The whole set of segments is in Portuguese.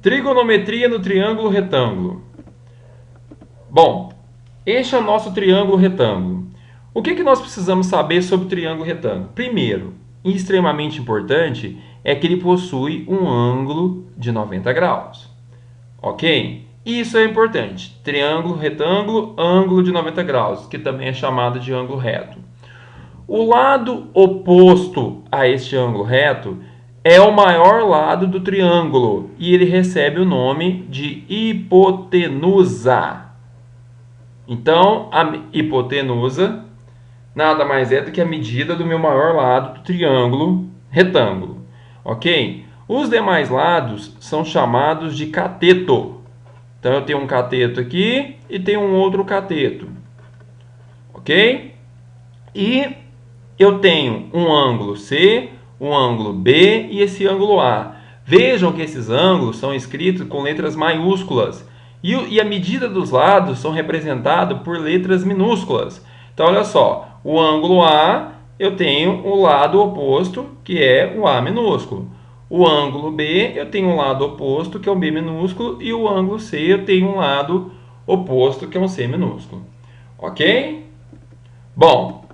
Trigonometria no triângulo retângulo. Bom, este é o nosso triângulo retângulo. O que nós precisamos saber sobre o triângulo retângulo? Primeiro, e extremamente importante, é que ele possui um ângulo de 90 graus. Ok? Isso é importante. Triângulo, retângulo, ângulo de 90 graus, que também é chamado de ângulo reto. O lado oposto a este ângulo reto é o maior lado do triângulo e ele recebe o nome de hipotenusa. Então, a hipotenusa nada mais é do que a medida do meu maior lado do triângulo retângulo. Ok? Os demais lados são chamados de cateto. Então, eu tenho um cateto aqui e tenho um outro cateto. Ok? E eu tenho um ângulo C, um ângulo B e esse ângulo A. Vejam que esses ângulos são escritos com letras maiúsculas e a medida dos lados são representados por letras minúsculas. Então, olha só, o ângulo A, eu tenho o lado oposto, que é o A minúsculo. O ângulo B, eu tenho um lado oposto, que é um B minúsculo, e o ângulo C, eu tenho um lado oposto, que é um C minúsculo. Ok? Bom,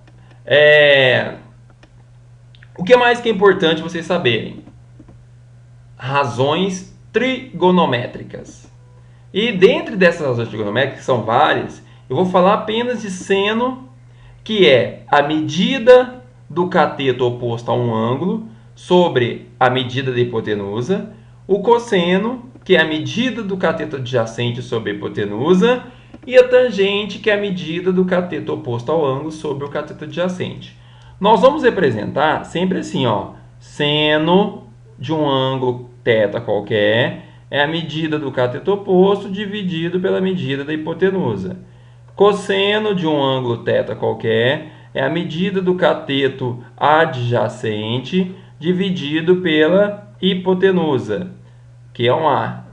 o que mais que é importante vocês saberem? Razões trigonométricas. E dentre dessas razões trigonométricas, que são várias, eu vou falar apenas de seno, que é a medida do cateto oposto a um ângulo sobre a medida da hipotenusa, o cosseno, que é a medida do cateto adjacente sobre a hipotenusa, e a tangente, que é a medida do cateto oposto ao ângulo sobre o cateto adjacente. Nós vamos representar sempre assim, ó, seno de um ângulo θ qualquer é a medida do cateto oposto dividido pela medida da hipotenusa. Cosseno de um ângulo θ qualquer é a medida do cateto adjacente dividido pela hipotenusa, que é um A.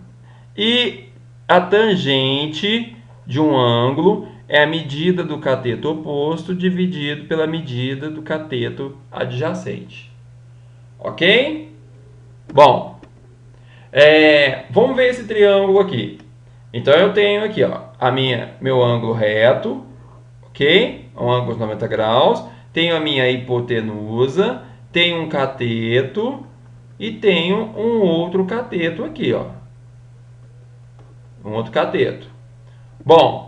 E a tangente de um ângulo é a medida do cateto oposto dividido pela medida do cateto adjacente. Ok? Bom, vamos ver esse triângulo aqui. Então, eu tenho aqui, ó, meu ângulo reto, ok? Um ângulo de 90 graus. Tenho a minha hipotenusa, tenho um cateto e tenho um outro cateto aqui, ó. Um outro cateto. Bom,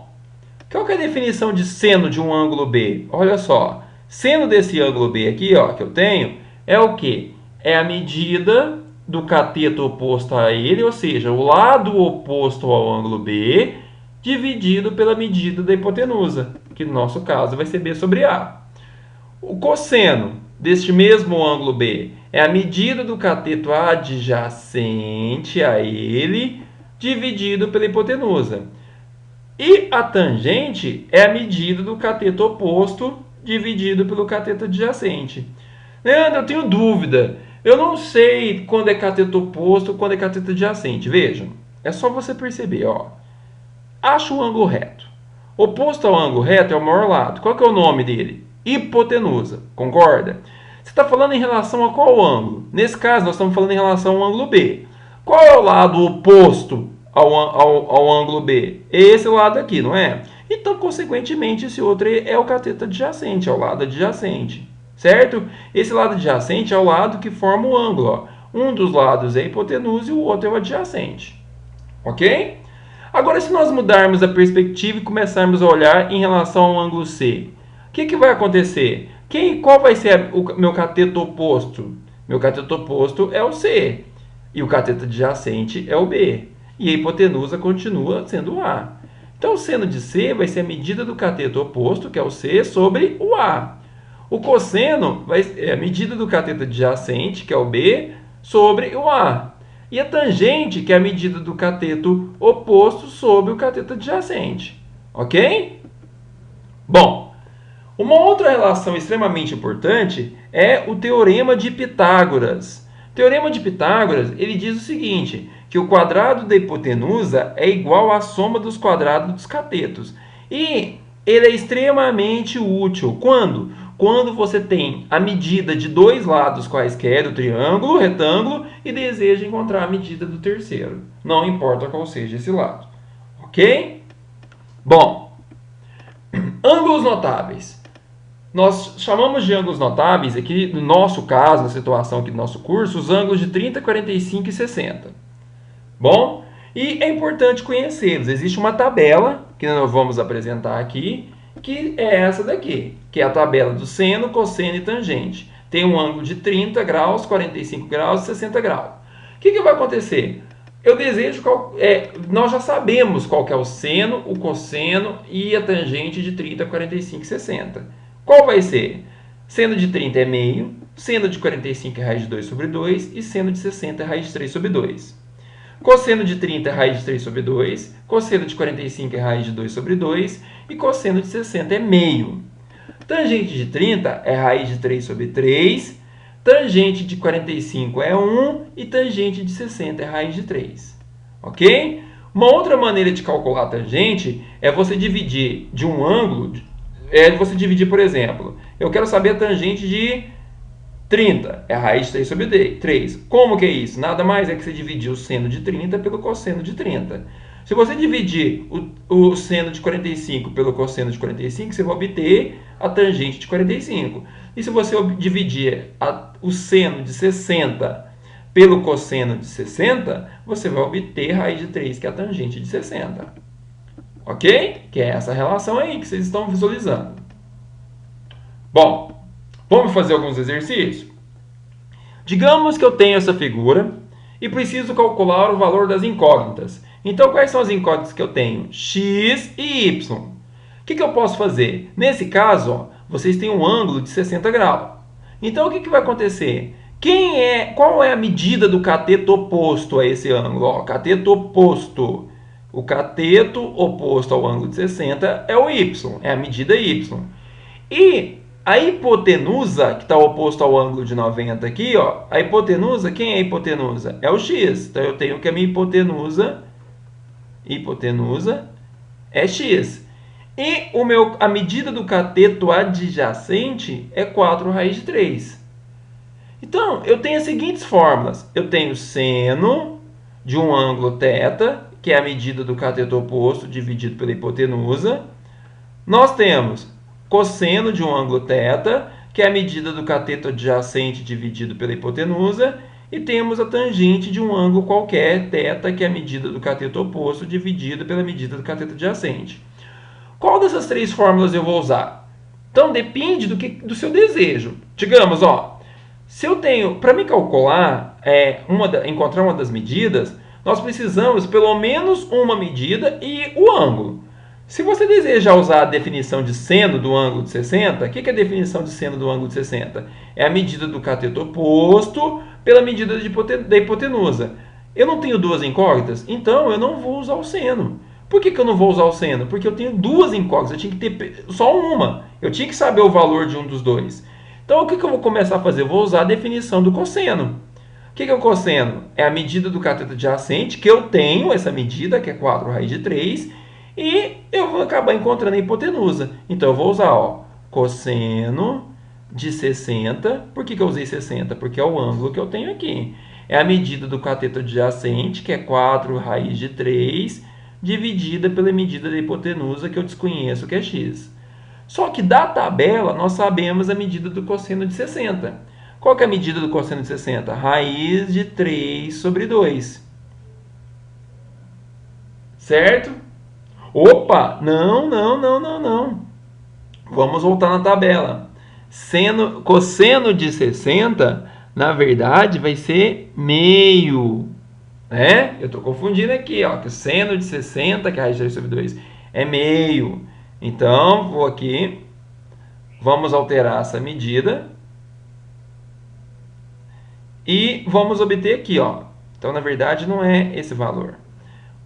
qual que é a definição de seno de um ângulo B? Olha só, seno desse ângulo B aqui, ó, que eu tenho, é o quê? É a medida do cateto oposto a ele, ou seja, o lado oposto ao ângulo B, dividido pela medida da hipotenusa, que no nosso caso vai ser B sobre A. O cosseno deste mesmo ângulo B é a medida do cateto adjacente a ele, dividido pela hipotenusa. E a tangente é a medida do cateto oposto dividido pelo cateto adjacente. Leandro, eu tenho dúvida. Eu não sei quando é cateto oposto, quando é cateto adjacente. Vejam, é só você perceber, ó. Acha o ângulo reto. Oposto ao ângulo reto é o maior lado. Qual que é o nome dele? Hipotenusa. Concorda? Você está falando em relação a qual ângulo? Nesse caso, nós estamos falando em relação ao ângulo B. Qual é o lado oposto ao ângulo B? Esse lado aqui, não é? Então, consequentemente, esse outro é o cateto adjacente, é o lado adjacente. Certo? Esse lado adjacente é o lado que forma o ângulo. Ó. Um dos lados é a hipotenusa e o outro é o adjacente. Ok? Agora, se nós mudarmos a perspectiva e começarmos a olhar em relação ao ângulo C, o que vai acontecer? Qual vai ser o meu cateto oposto? Meu cateto oposto é o C. E o cateto adjacente é o B. E a hipotenusa continua sendo o A. Então, o seno de C vai ser a medida do cateto oposto, que é o C, sobre o A. O cosseno é a medida do cateto adjacente, que é o B, sobre o A. E a tangente, que é a medida do cateto oposto sobre o cateto adjacente. Ok? Bom, uma outra relação extremamente importante é o Teorema de Pitágoras. O Teorema de Pitágoras, ele diz o seguinte, que o quadrado da hipotenusa é igual à soma dos quadrados dos catetos. E ele é extremamente útil. Quando? quando você tem a medida de dois lados quaisquer do triângulo, retângulo, e deseja encontrar a medida do terceiro. Não importa qual seja esse lado. Ok? Bom, ângulos notáveis. Nós chamamos de ângulos notáveis, aqui no nosso caso, na situação aqui do nosso curso, os ângulos de 30, 45 e 60. Bom, e é importante conhecê-los. Existe uma tabela que nós vamos apresentar aqui, que é essa daqui, que é a tabela do seno, cosseno e tangente. Tem um ângulo de 30 graus, 45 graus e 60 graus. O que vai acontecer? Eu desejo, nós já sabemos qual que é o seno, o cosseno e a tangente de 30, 45 e 60. Qual vai ser? Seno de 30 é meio, seno de 45 é raiz de 2 sobre 2 e seno de 60 é raiz de 3 sobre 2. Cosseno de 30 é raiz de 3 sobre 2, cosseno de 45 é raiz de 2 sobre 2 e cosseno de 60 é meio. Tangente de 30 é raiz de 3 sobre 3, tangente de 45 é 1 e tangente de 60 é raiz de 3. Ok? Uma outra maneira de calcular a tangente é você dividir de um ângulo, você dividir, por exemplo, eu quero saber a tangente de 30, é a raiz de 3 sobre 3. Como que é isso? Nada mais é que você dividir o seno de 30 pelo cosseno de 30. Se você dividir o seno de 45 pelo cosseno de 45, você vai obter a tangente de 45. E se você dividir o seno de 60 pelo cosseno de 60, você vai obter a raiz de 3, que é a tangente de 60. Ok? Que é essa relação aí que vocês estão visualizando. Bom, vamos fazer alguns exercícios? Digamos que eu tenho essa figura e preciso calcular o valor das incógnitas. Então, quais são as incógnitas que eu tenho? X e Y. O que eu posso fazer? Nesse caso, ó, vocês têm um ângulo de 60 graus. Então, o que vai acontecer? Qual é a medida do cateto oposto a esse ângulo? Ó, cateto oposto. O cateto oposto ao ângulo de 60 é o Y, é a medida Y. E a hipotenusa, que está oposto ao ângulo de 90 aqui, ó, a hipotenusa, quem é a hipotenusa? É o X. Então, eu tenho que a minha hipotenusa é X. E a medida do cateto adjacente é 4 raiz de 3. Então, eu tenho as seguintes fórmulas. Eu tenho seno de um ângulo θ, que é a medida do cateto oposto dividido pela hipotenusa. Nós temos cosseno de um ângulo θ, que é a medida do cateto adjacente dividido pela hipotenusa. E temos a tangente de um ângulo qualquer, θ, que é a medida do cateto oposto dividido pela medida do cateto adjacente. Qual dessas três fórmulas eu vou usar? Então, depende do seu desejo. Digamos, ó, se eu tenho, para me calcular, encontrar uma das medidas, nós precisamos pelo menos uma medida e o ângulo. Se você desejar usar a definição de seno do ângulo de 60, o que é a definição de seno do ângulo de 60? É a medida do cateto oposto pela medida da hipotenusa. Eu não tenho duas incógnitas, então eu não vou usar o seno. Por que eu não vou usar o seno? Porque eu tenho duas incógnitas, eu tinha que ter só uma. Eu tinha que saber o valor de um dos dois. Então, o que eu vou começar a fazer? Eu vou usar a definição do cosseno. O que é o cosseno? É a medida do cateto adjacente, que eu tenho essa medida, que é 4 raiz de 3, e eu vou acabar encontrando a hipotenusa. Então, eu vou usar, ó, cosseno de 60. Por que eu usei 60? Porque é o ângulo que eu tenho aqui. É a medida do cateto adjacente, que é 4 raiz de 3, dividida pela medida da hipotenusa, que eu desconheço, que é x. Só que da tabela, nós sabemos a medida do cosseno de 60. Qual que é a medida do cosseno de 60? Raiz de 3 sobre 2. Certo? Opa! Não. Vamos voltar na tabela. Cosseno de 60, na verdade, vai ser meio. Né? Eu estou confundindo aqui, ó, que o seno de 60, que é a raiz de 3 sobre 2, é meio. Então, vou aqui, vamos alterar essa medida e vamos obter aqui, ó. Então, na verdade, não é esse valor.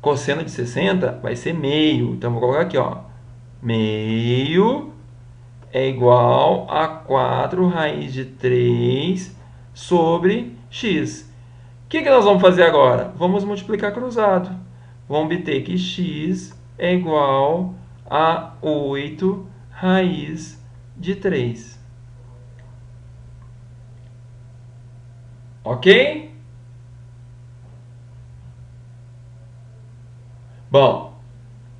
Cosseno de 60 vai ser meio. Então, vou colocar aqui, ó. Meio é igual a 4 raiz de 3 sobre x. O que nós vamos fazer agora? Vamos multiplicar cruzado. Vamos obter que x é igual a 8 raiz de 3. Ok? Bom,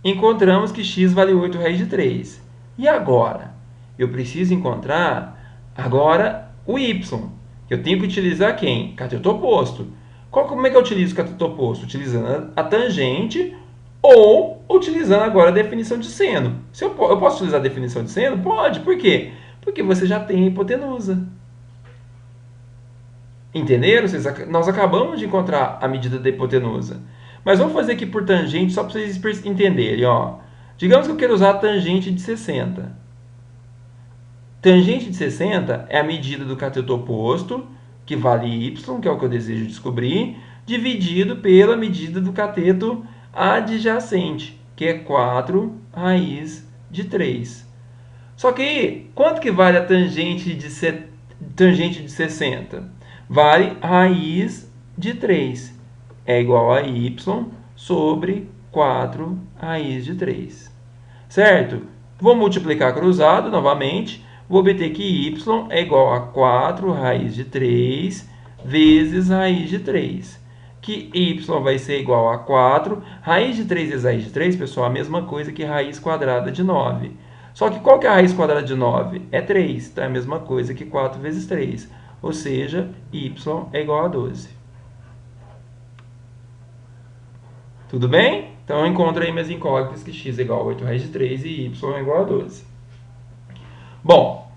encontramos que x vale 8 raiz de 3. E agora? Eu preciso encontrar agora o y. Eu tenho que utilizar quem? Cateto oposto. Como é que eu utilizo o cateto oposto? Utilizando a tangente ou utilizando agora a definição de seno. Eu posso utilizar a definição de seno? Pode. Por quê? Porque você já tem a hipotenusa. Entenderam? Nós acabamos de encontrar a medida da hipotenusa. Mas vamos fazer aqui por tangente só para vocês entenderem. Ó. Digamos que eu quero usar a tangente de 60. Tangente de 60 é a medida do cateto oposto, que vale y, que é o que eu desejo descobrir, dividido pela medida do cateto adjacente, que é 4 raiz de 3. Só que, quanto que vale a tangente de 60? Vale raiz de 3. É igual a y sobre 4 raiz de 3. Certo? Vou multiplicar cruzado novamente. Vou obter que y é igual a 4 raiz de 3 vezes raiz de 3. Que y vai ser igual a 4. Raiz de 3 vezes raiz de 3, pessoal, a mesma coisa que raiz quadrada de 9. Só que qual que é a raiz quadrada de 9? É 3. Então é a mesma coisa que 4 vezes 3. Ou seja, y é igual a 12. Tudo bem? Então eu encontro aí minhas incógnitas que x é igual a 8 raiz de 3 e y é igual a 12. Bom,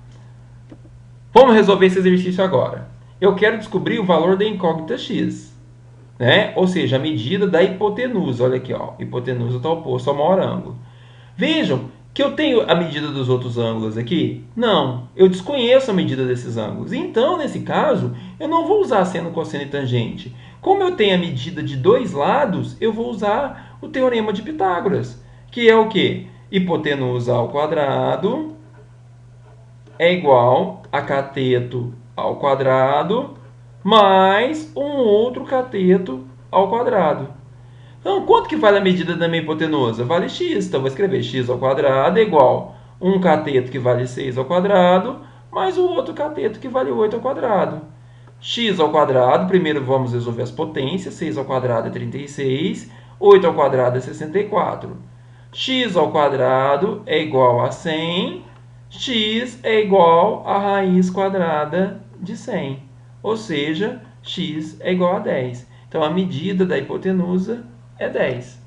vamos resolver esse exercício agora. Eu quero descobrir o valor da incógnita x, né? Ou seja, a medida da hipotenusa. Olha aqui, ó. Hipotenusa está oposto ao maior ângulo. Vejam que eu tenho a medida dos outros ângulos aqui? Não, eu desconheço a medida desses ângulos. Então, nesse caso, eu não vou usar seno, cosseno e tangente. Como eu tenho a medida de dois lados, eu vou usar o teorema de Pitágoras, que é o quê? Hipotenusa ao quadrado é igual a cateto ao quadrado mais um outro cateto ao quadrado. Então, quanto que vale a medida da minha hipotenusa? Vale x. Então, vou escrever x ao quadrado é igual a um cateto que vale 6 ao quadrado mais o outro cateto que vale 8 ao quadrado. X ao quadrado, primeiro vamos resolver as potências. 6 ao quadrado é 36, 8 ao quadrado é 64. X ao quadrado é igual a 100, x é igual a raiz quadrada de 100. Ou seja, x é igual a 10. Então, a medida da hipotenusa é 10.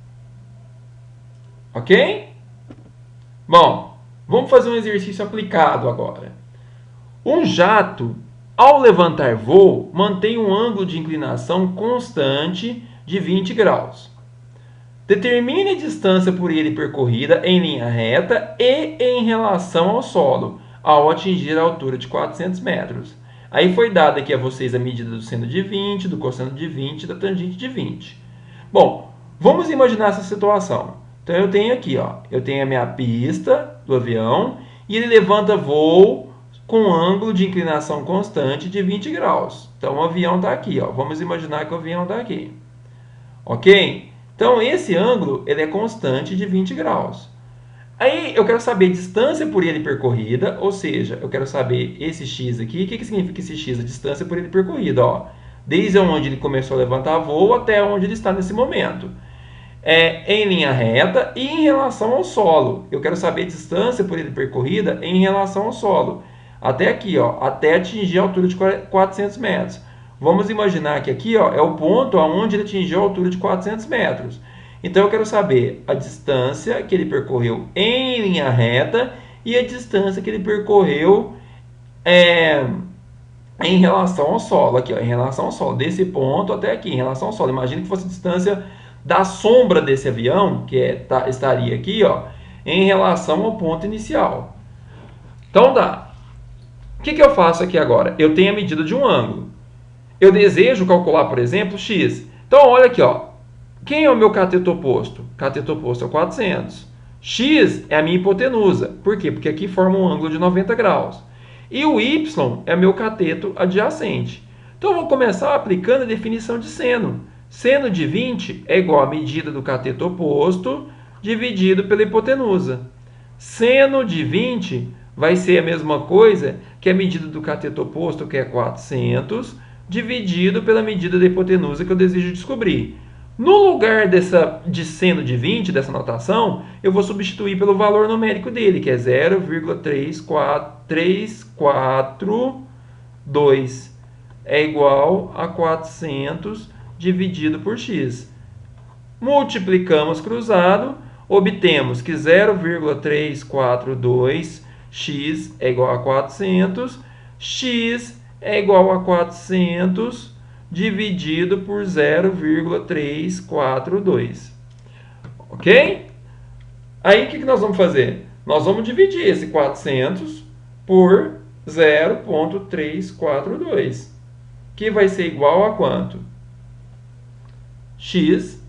Ok? Bom, vamos fazer um exercício aplicado agora. Um jato, ao levantar voo, mantém um ângulo de inclinação constante de 20 graus. Determine a distância por ele percorrida em linha reta e em relação ao solo, ao atingir a altura de 400 metros. Aí foi dada aqui a vocês a medida do seno de 20, do cosseno de 20 e da tangente de 20. Bom, vamos imaginar essa situação. Então, eu tenho aqui, ó, eu tenho a minha pista do avião e ele levanta voo com um ângulo de inclinação constante de 20 graus. Então, o avião está aqui, ó. Vamos imaginar que o avião está aqui. Ok? Então, esse ângulo ele é constante de 20 graus. Aí, eu quero saber a distância por ele percorrida, ou seja, eu quero saber esse x aqui. O que significa esse x? A distância por ele percorrida, ó. Desde onde ele começou a levantar voo até onde ele está nesse momento. Em linha reta e em relação ao solo. Eu quero saber a distância por ele percorrida em relação ao solo. Até aqui, ó, até atingir a altura de 400 metros. Vamos imaginar que aqui, ó, é o ponto onde ele atingiu a altura de 400 metros. Então, eu quero saber a distância que ele percorreu em linha reta e a distância que ele percorreu em relação ao solo. Aqui, ó, em relação ao solo, desse ponto até aqui, em relação ao solo. Imagina que fosse a distância da sombra desse avião, que estaria aqui, ó, em relação ao ponto inicial. Então, tá. O que eu faço aqui agora? Eu tenho a medida de um ângulo. Eu desejo calcular, por exemplo, x. Então, olha aqui, ó. Quem é o meu cateto oposto? Cateto oposto é o 400. X é a minha hipotenusa. Por quê? Porque aqui forma um ângulo de 90 graus. E o y é meu cateto adjacente. Então, eu vou começar aplicando a definição de seno. Seno de 20 é igual à medida do cateto oposto dividido pela hipotenusa. Seno de 20 vai ser a mesma coisa que a medida do cateto oposto, que é 400, dividido pela medida da hipotenusa que eu desejo descobrir. No lugar de seno de 20, dessa notação, eu vou substituir pelo valor numérico dele, que é 0,342 é igual a 400 dividido por x. Multiplicamos cruzado, obtemos que 0,342x é igual a 400, x é igual a 400 dividido por 0,342. Ok? Aí, o que nós vamos fazer? Nós vamos dividir esse 400 por 0,342, que vai ser igual a quanto? X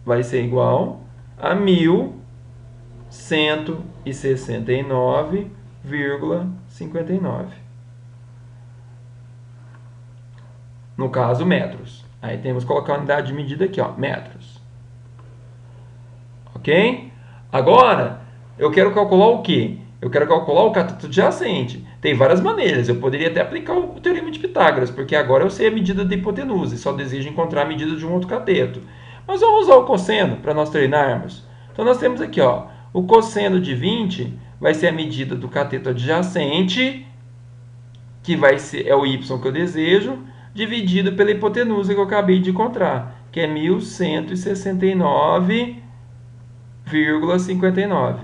vai ser igual a 1.169,59. No caso, metros. Aí temos que colocar a unidade de medida aqui, ó, metros. Ok? Agora, eu quero calcular o quê? Eu quero calcular o cateto adjacente. Tem várias maneiras. Eu poderia até aplicar o teorema de Pitágoras, porque agora eu sei a medida da hipotenusa e só desejo encontrar a medida de um outro cateto. Mas vamos usar o cosseno para nós treinarmos. Então, nós temos aqui, ó, o cosseno de 20 vai ser a medida do cateto adjacente, que vai ser, é o y que eu desejo, dividido pela hipotenusa que eu acabei de encontrar, que é 1.169,59.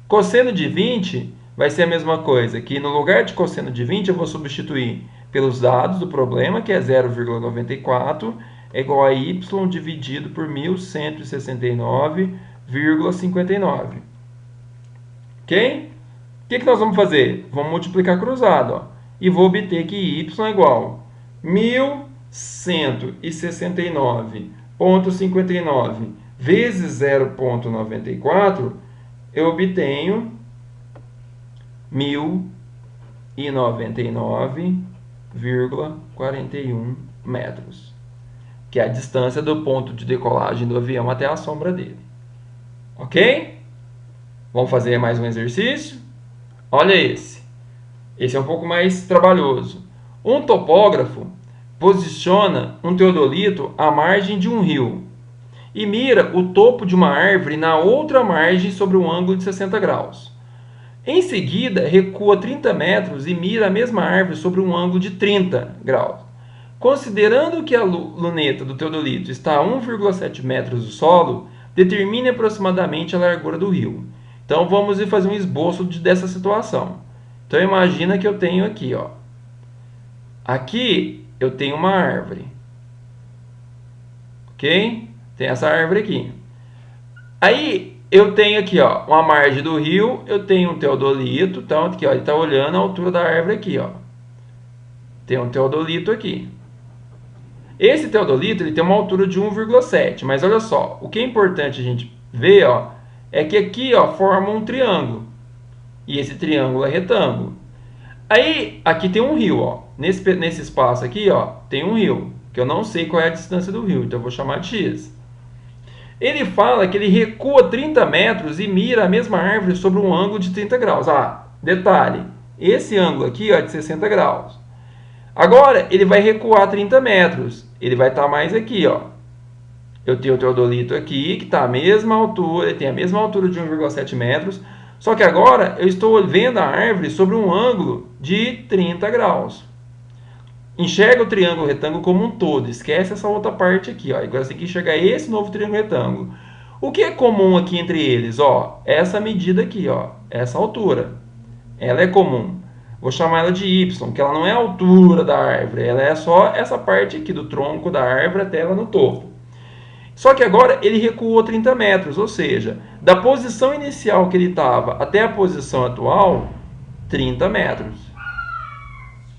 Cosseno de 20 vai ser a mesma coisa, que no lugar de cosseno de 20 eu vou substituir pelos dados do problema, que é 0,94, é igual a y dividido por 1.169,59. Ok? O que nós vamos fazer? Vamos multiplicar cruzado, ó, e vou obter que y é igual a 1.169,59 vezes 0,94, eu obtenho 1.099,41 metros, que é a distância do ponto de decolagem do avião até a sombra dele. Ok? Vamos fazer mais um exercício? Olha esse. Esse é um pouco mais trabalhoso. Um topógrafo posiciona um teodolito à margem de um rio e mira o topo de uma árvore na outra margem sobre um ângulo de 60 graus. Em seguida, recua 30 metros e mira a mesma árvore sobre um ângulo de 30 graus. Considerando que a luneta do teodolito está a 1,7 metros do solo, determine aproximadamente a largura do rio. Então, vamos fazer um esboço dessa situação. Então, imagina que eu tenho aqui, ó. Aqui eu tenho uma árvore. Ok? Tem essa árvore aqui. Aí eu tenho aqui, ó, uma margem do rio, eu tenho um teodolito. Então, aqui, ó, ele está olhando a altura da árvore aqui, ó. Tem um teodolito aqui. Esse teodolito ele tem uma altura de 1,7, mas olha só, o que é importante a gente ver, ó, é que aqui, ó, forma um triângulo. E esse triângulo é retângulo. Aí, aqui tem um rio, ó. Nesse espaço aqui, ó, tem um rio, que eu não sei qual é a distância do rio, então eu vou chamar de x. Ele fala que ele recua 30 metros e mira a mesma árvore sobre um ângulo de 30 graus. Ah, detalhe, esse ângulo aqui, ó, é de 60 graus. Agora, ele vai recuar 30 metros. Ele vai estar mais aqui, ó. Eu tenho o teodolito aqui, que está a mesma altura, ele tem a mesma altura de 1,7 metros. Só que agora eu estou vendo a árvore sobre um ângulo de 30 graus. Enxerga o triângulo retângulo como um todo. Esquece essa outra parte aqui, ó. Agora você tem que enxergar esse novo triângulo retângulo. O que é comum aqui entre eles? Ó, essa medida aqui, ó, essa altura. Ela é comum. Vou chamar ela de y, que ela não é a altura da árvore. Ela é só essa parte aqui do tronco da árvore até ela no topo. Só que agora ele recuou 30 metros, ou seja, da posição inicial que ele estava até a posição atual, 30 metros.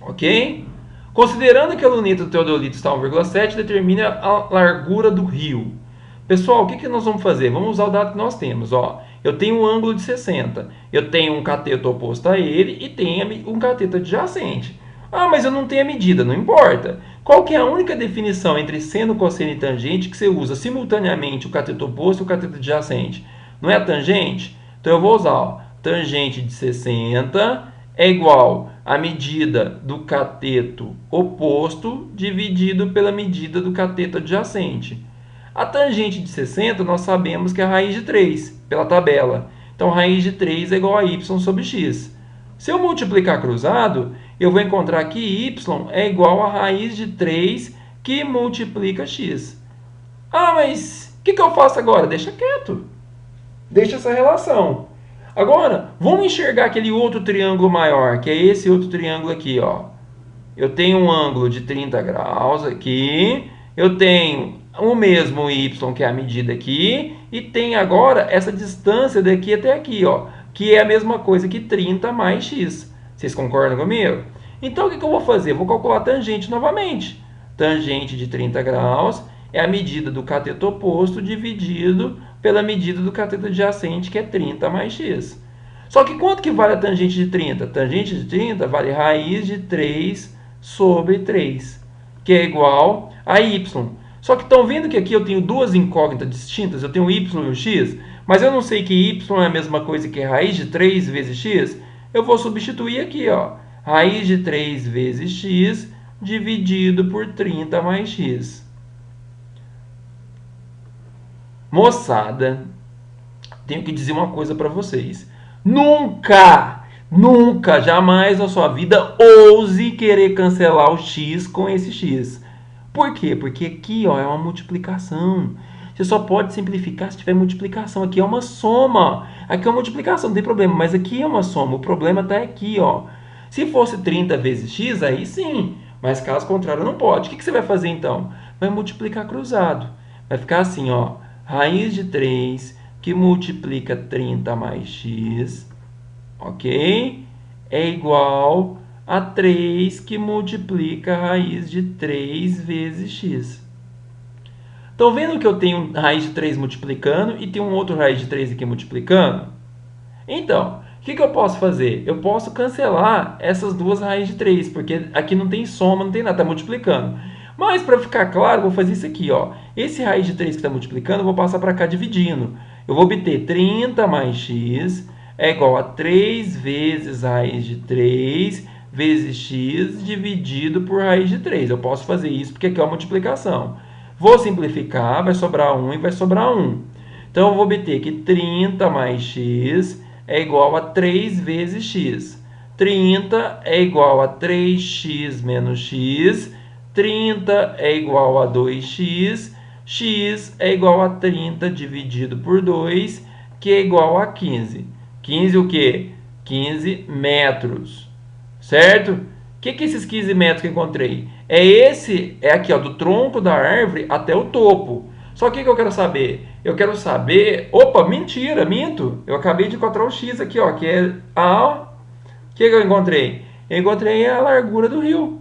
Ok? Considerando que a luneta do teodolito está a 1,7, determine a largura do rio. Pessoal, o que nós vamos fazer? Vamos usar o dado que nós temos. Ó. Eu tenho um ângulo de 60, eu tenho um cateto oposto a ele e tenho um cateto adjacente. Ah, mas eu não tenho a medida, não importa. Qual que é a única definição entre seno, cosseno e tangente que você usa simultaneamente o cateto oposto e o cateto adjacente? Não é a tangente? Então eu vou usar, ó, tangente de 60 é igual à medida do cateto oposto dividido pela medida do cateto adjacente. A tangente de 60 nós sabemos que é a raiz de 3, pela tabela. Então, raiz de 3 é igual a y sobre x. Se eu multiplicar cruzado, eu vou encontrar que y é igual a raiz de 3 que multiplica x. Ah, mas o que eu faço agora? Deixa quieto. Deixa essa relação. Agora, vamos enxergar aquele outro triângulo maior, que é esse outro triângulo aqui, ó. Eu tenho um ângulo de 30 graus aqui, eu tenho o mesmo y, que é a medida aqui, e tem agora essa distância daqui até aqui, ó, que é a mesma coisa que 30 mais x. Vocês concordam comigo? Então, o que eu vou fazer? Vou calcular a tangente novamente. Tangente de 30 graus é a medida do cateto oposto dividido pela medida do cateto adjacente, que é 30 mais x. Só que quanto que vale a tangente de 30? Tangente de 30 vale raiz de 3 sobre 3, que é igual a y. Só que estão vendo que aqui eu tenho duas incógnitas distintas, eu tenho o y e o x, mas eu não sei que y é a mesma coisa que raiz de 3 vezes x, eu vou substituir aqui, ó, raiz de 3 vezes x dividido por 30 mais x. Moçada, tenho que dizer uma coisa para vocês. Nunca, jamais na sua vida ouse querer cancelar o x com esse x. Por quê? Porque aqui, ó, é uma multiplicação. Você só pode simplificar se tiver multiplicação. Aqui é uma soma. Aqui é uma multiplicação, não tem problema. Mas aqui é uma soma. O problema está aqui, ó. Se fosse 30 vezes x, aí sim. Mas caso contrário, não pode. O que você vai fazer então? Vai multiplicar cruzado. Vai ficar assim, ó. Raiz de 3 que multiplica 30 mais x, ok? É igual a 3 que multiplica a raiz de 3 vezes x. Estão vendo que eu tenho raiz de 3 multiplicando e tem um outro raiz de 3 aqui multiplicando? Então, o que eu posso fazer? Eu posso cancelar essas duas raízes de 3, porque aqui não tem soma, não tem nada, está multiplicando. Mas, para ficar claro, vou fazer isso aqui, ó. Esse raiz de 3 que está multiplicando, eu vou passar para cá dividindo. Eu vou obter 30 mais x é igual a 3 vezes raiz de 3 vezes x dividido por raiz de 3. Eu posso fazer isso porque aqui é uma multiplicação. Vou simplificar, vai sobrar 1 e vai sobrar 1. Então, eu vou obter que 30 mais x é igual a 3 vezes x. 30 é igual a 3x menos x. 30 é igual a 2x, x é igual a 30 dividido por 2, que é igual a 15. 15 o quê? 15 metros, certo? O que é esses 15 metros que eu encontrei? É aqui, ó, do tronco da árvore até o topo. Só que o que eu quero saber? Eu quero saber... Opa, mentira, minto. Eu acabei de encontrar o x aqui, ó, que é a... O que eu encontrei? Eu encontrei a largura do rio,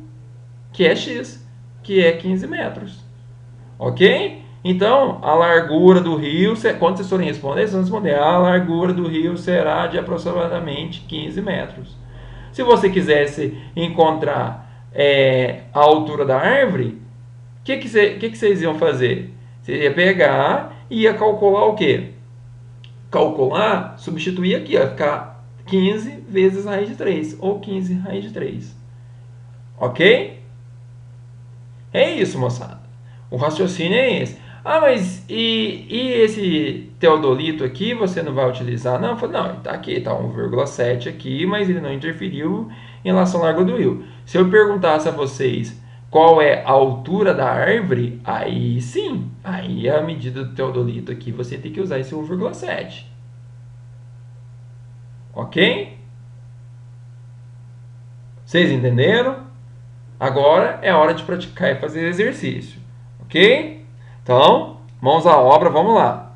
que é x, que é 15 metros. Ok? Então, a largura do rio, quando vocês forem responder, vocês vão responder, a largura do rio será de aproximadamente 15 metros. Se você quisesse encontrar a altura da árvore, o que vocês iam fazer? Você ia pegar e ia calcular o quê? Calcular, substituir aqui, ó, ficar 15 vezes raiz de 3, ou 15 raiz de 3. Ok? É isso, moçada. O raciocínio é esse. Ah, mas e esse teodolito aqui você não vai utilizar? Não, eu falei, não, tá aqui, tá 1,7 aqui, mas ele não interferiu em relação ao largo do rio. Se eu perguntasse a vocês qual é a altura da árvore, aí sim, aí a medida do teodolito aqui você tem que usar esse 1,7. Ok? Vocês entenderam? Agora é hora de praticar e fazer exercício, ok? Então, mãos à obra, vamos lá.